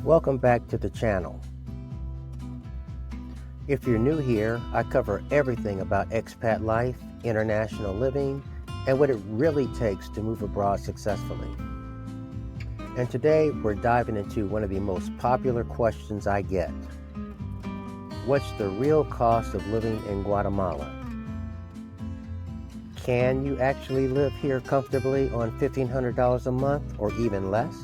Welcome back to the channel. If you're new here, I cover everything about expat life, international living, and what it really takes to move abroad successfully. And today we're diving into one of the most popular questions I get. What's the real cost of living in Guatemala? Can you actually live here comfortably on $1,500 a month or even less?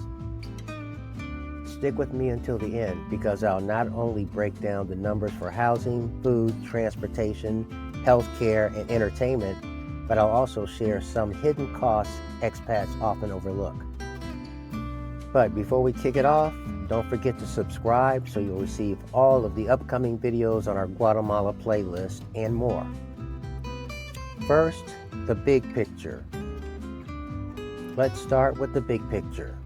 Stick with me until the end because I'll not only break down the numbers for housing, food, transportation, healthcare, and entertainment, but I'll also share some hidden costs expats often overlook. But before we kick it off, don't forget to subscribe so you'll receive all of the upcoming videos on our Guatemala playlist and more. First, the big picture. Let's start with the big picture.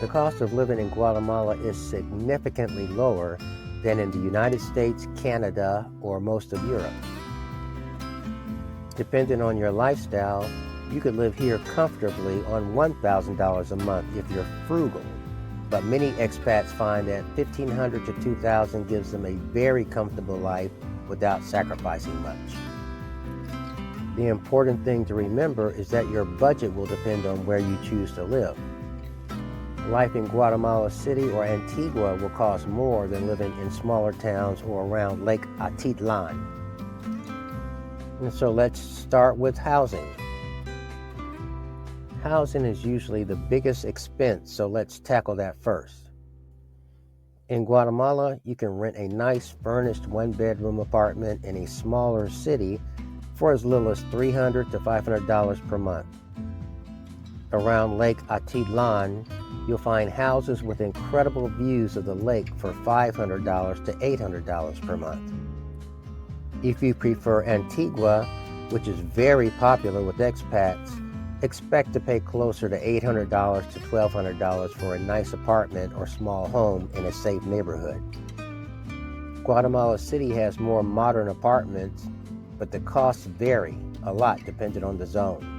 The cost of living in Guatemala is significantly lower than in the United States, Canada, or most of Europe. Depending on your lifestyle, you could live here comfortably on $1,000 a month if you're frugal, but many expats find that $1,500 to $2,000 gives them a very comfortable life without sacrificing much. The important thing to remember is that your budget will depend on where you choose to live. Life in Guatemala City or Antigua will cost more than living in smaller towns or around Lake Atitlán. And so let's start with housing. Housing is usually the biggest expense, so let's tackle that first. In Guatemala, you can rent a nice furnished one-bedroom apartment in a smaller city for as little as $300 to $500 per month. Around Lake Atitlán, you'll find houses with incredible views of the lake for $500 to $800 per month. If you prefer Antigua, which is very popular with expats, expect to pay closer to $800 to $1,200 for a nice apartment or small home in a safe neighborhood. Guatemala City has more modern apartments, but the costs vary a lot depending on the zone.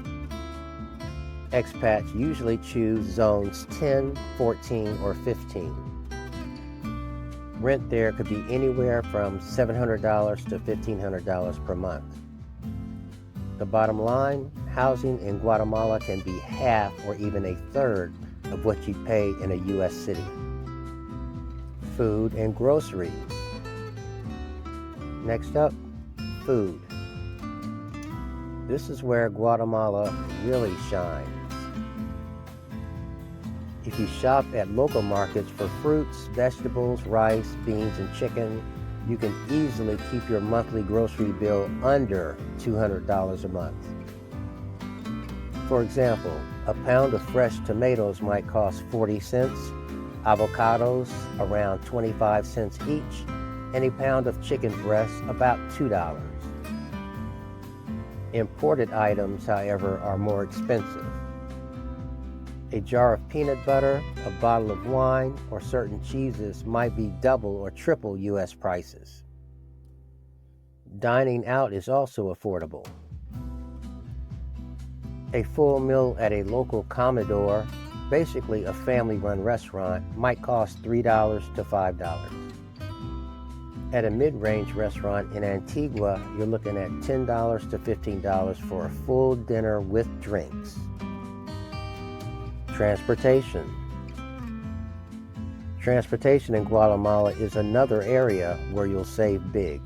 Expats usually choose zones 10, 14, or 15. Rent there could be anywhere from $700 to $1,500 per month. The bottom line, housing in Guatemala can be half or even a third of what you pay in a U.S. city. Food and groceries. Next up, food. This is where Guatemala really shines. If you shop at local markets for fruits, vegetables, rice, beans, and chicken, you can easily keep your monthly grocery bill under $200 a month. For example, a pound of fresh tomatoes might cost 40 cents, avocados around 25 cents each, and a pound of chicken breast about $2. Imported items, however, are more expensive. A jar of peanut butter, a bottle of wine, or certain cheeses might be double or triple U.S. prices. Dining out is also affordable. A full meal at a local comedor, basically a family-run restaurant, might cost $3 to $5. At a mid-range restaurant in Antigua, you're looking at $10 to $15 for a full dinner with drinks. Transportation. Transportation in Guatemala is another area where you'll save big.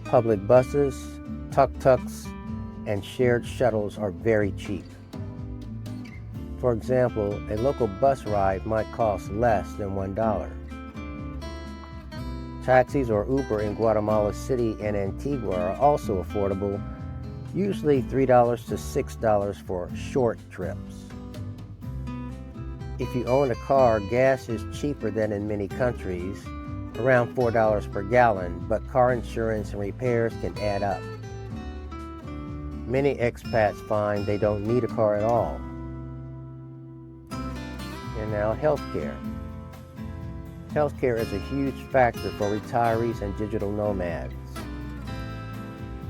Public buses, tuk-tuks, and shared shuttles are very cheap. For example, a local bus ride might cost less than $1. Taxis or Uber in Guatemala City and Antigua are also affordable, usually $3 to $6 for short trips. If you own a car, gas is cheaper than in many countries, around $4 per gallon, but car insurance and repairs can add up. Many expats find they don't need a car at all. And now healthcare. Healthcare is a huge factor for retirees and digital nomads.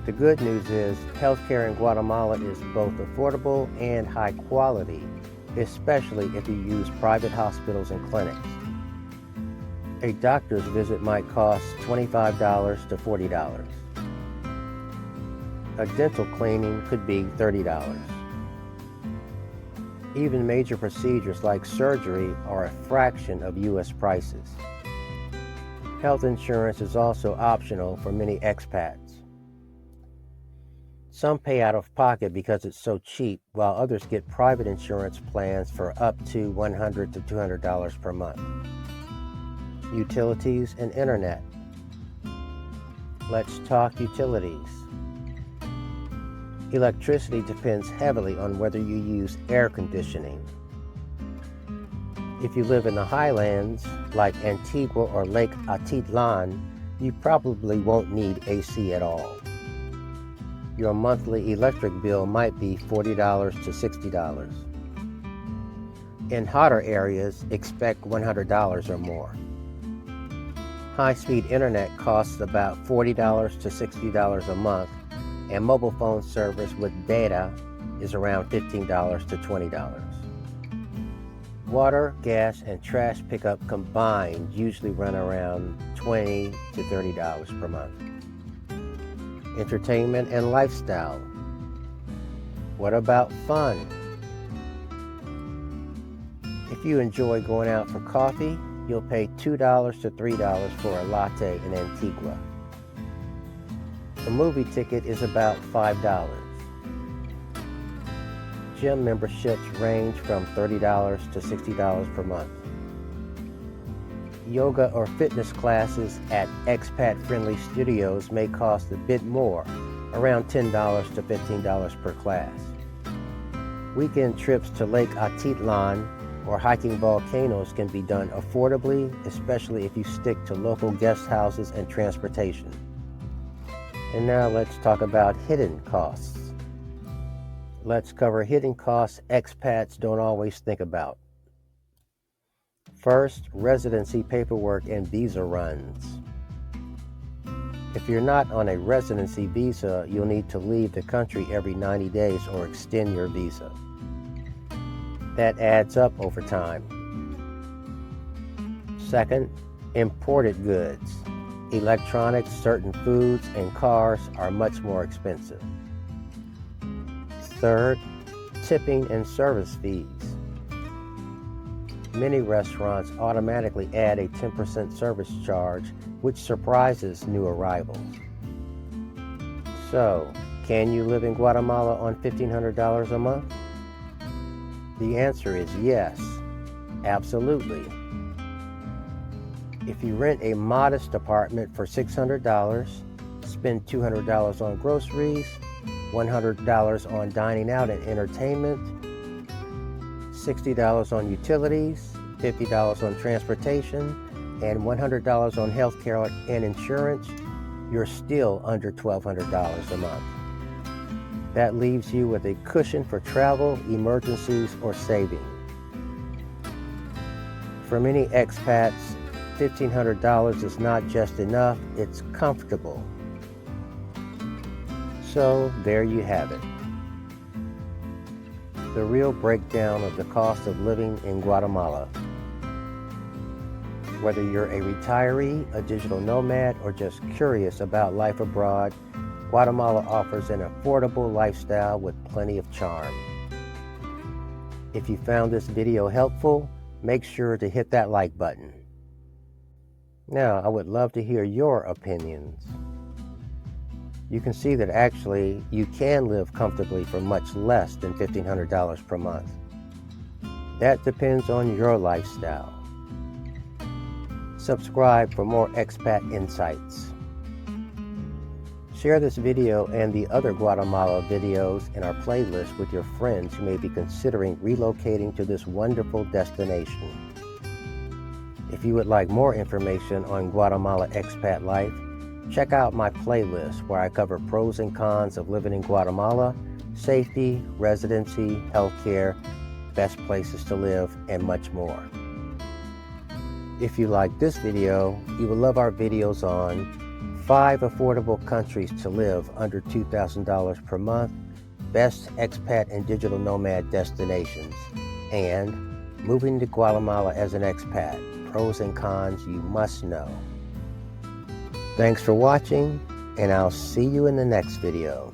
The good news is healthcare in Guatemala is both affordable and high quality, especially if you use private hospitals and clinics. A doctor's visit might cost $25 to $40. A dental cleaning could be $30. Even major procedures like surgery are a fraction of U.S. prices. Health insurance is also optional for many expats. Some pay out of pocket because it's so cheap, while others get private insurance plans for up to $100 to $200 per month. Utilities and internet. Let's talk utilities. Electricity depends heavily on whether you use air conditioning. If you live in the highlands, like Antigua or Lake Atitlán, you probably won't need AC at all. Your monthly electric bill might be $40 to $60. In hotter areas, expect $100 or more. High-speed internet costs about $40 to $60 a month, and mobile phone service with data is around $15 to $20. Water, gas, and trash pickup combined usually run around $20 to $30 per month. Entertainment and lifestyle. What about fun? If you enjoy going out for coffee, you'll pay $2 to $3 for a latte in Antigua. A movie ticket is about $5. Gym memberships range from $30 to $60 per month. Yoga or fitness classes at expat-friendly studios may cost a bit more, around $10 to $15 per class. Weekend trips to Lake Atitlán or hiking volcanoes can be done affordably, especially if you stick to local guest houses and transportation. And now let's talk about hidden costs. Let's cover hidden costs expats don't always think about. First, residency paperwork and visa runs. If you're not on a residency visa, you'll need to leave the country every 90 days or extend your visa. That adds up over time. Second, imported goods. Electronics, certain foods, and cars are much more expensive. Third, tipping and service fees. Many restaurants automatically add a 10% service charge, which surprises new arrivals. So, can you live in Guatemala on $1,500 a month? The answer is yes, absolutely. If you rent a modest apartment for $600, spend $200 on groceries, $100 on dining out and entertainment, $60 on utilities, $50 on transportation, and $100 on healthcare and insurance, you're still under $1,200 a month. That leaves you with a cushion for travel, emergencies, or saving. For many expats, $1,500 is not just enough, it's comfortable. So there you have it. The real breakdown of the cost of living in Guatemala. Whether you're a retiree, a digital nomad, or just curious about life abroad, Guatemala offers an affordable lifestyle with plenty of charm. If you found this video helpful, make sure to hit that like button. Now, I would love to hear your opinions. You can see that actually you can live comfortably for much less than $1,500 per month. That depends on your lifestyle. Subscribe for more expat insights. Share this video and the other Guatemala videos in our playlist with your friends who may be considering relocating to this wonderful destination. If you would like more information on Guatemala expat life, check out my playlist where I cover pros and cons of living in Guatemala, safety, residency, healthcare, best places to live, and much more. If you like this video, you will love our videos on 5 affordable countries to live under $2,000 per month, best expat and digital nomad destinations, and moving to Guatemala as an expat, pros and cons you must know. Thanks for watching, and I'll see you in the next video.